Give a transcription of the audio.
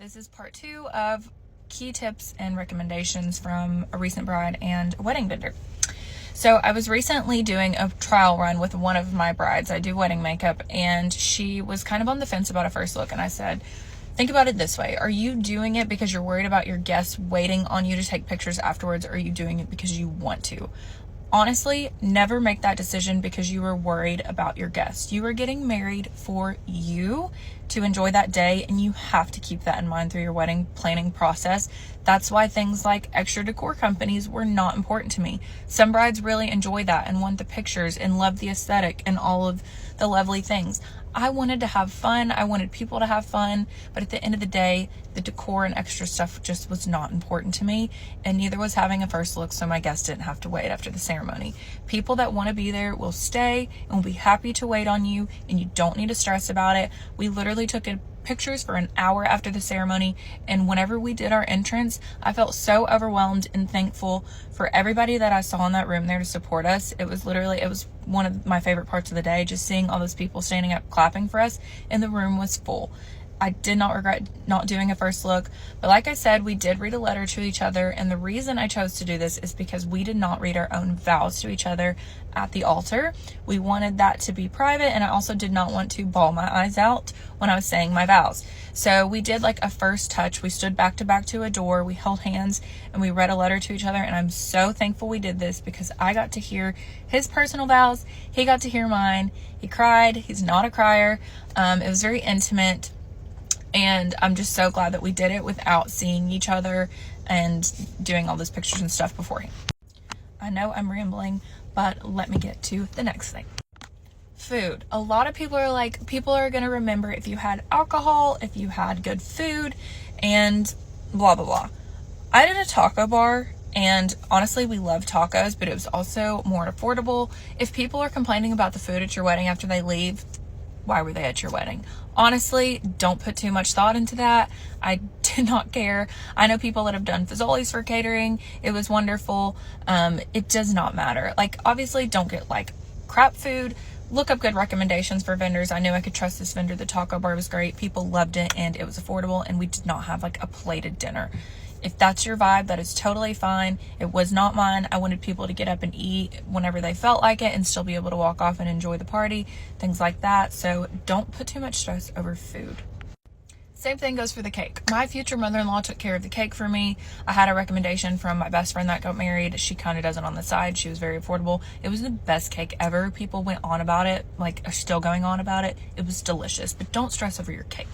This is part 2 of key tips and recommendations from a recent bride and a wedding vendor. So I was recently doing a trial run with one of my brides. I do wedding makeup, and she was kind of on the fence about a first look, and I said, think about it this way. Are you doing it because you're worried about your guests waiting on you to take pictures afterwards, or are you doing it because you want to? Honestly, never make that decision because you were worried about your guests. You are getting married for you to enjoy that day, and you have to keep that in mind through your wedding planning process. That's why things like extra decor companies were not important to me. Some brides really enjoy that and want the pictures and love the aesthetic and all of the lovely things. I wanted to have fun. I wanted people to have fun, but at the end of the day, the decor and extra stuff just was not important to me, and neither was having a first look, so my guests didn't have to wait after the ceremony. People that want to be there will stay and will be happy to wait on you, and you don't need to stress about it. We literally took pictures for an hour after the ceremony, and whenever we did our entrance, I felt so overwhelmed and thankful for everybody that I saw in that room there to support us. It was one of my favorite parts of the day, just seeing all those people standing up clapping for us, and the room was full. I did not regret not doing a first look, but like I said, we did read a letter to each other, and the reason I chose to do this is because we did not read our own vows to each other at the altar. We wanted that to be private, and I also did not want to bawl my eyes out when I was saying my vows. So we did like a first touch. We stood back to back to a door, we held hands, and we read a letter to each other, and I'm so thankful we did this because I got to hear his personal vows, he got to hear mine. He cried. He's not a crier. It was very intimate. And I'm just so glad that we did it without seeing each other and doing all those pictures and stuff beforehand. I know I'm rambling, but let me get to the next thing. Food. A lot of people are like, people are going to remember if you had alcohol, if you had good food, and blah, blah, blah. I did a taco bar, and honestly, we love tacos, but it was also more affordable. If people are complaining about the food at your wedding after they leave, why were they at your wedding? Honestly, don't put too much thought into that. I did not care. I know people that have done Fazoli's for catering. It was wonderful. It does not matter. Like, obviously, don't get like crap food. Look up good recommendations for vendors. I knew I could trust this vendor. The taco bar was great. People loved it, and it was affordable, and we did not have like a plated dinner. If that's your vibe, that is totally fine. It was not mine. I wanted people to get up and eat whenever they felt like it and still be able to walk off and enjoy the party, things like that. So don't put too much stress over food. Same thing goes for the cake. My future mother-in-law took care of the cake for me. I had a recommendation from my best friend that got married. She kind of does it on the side. She was very affordable. It was the best cake ever. People went on about it, like are still going on about it. It was delicious, but don't stress over your cake.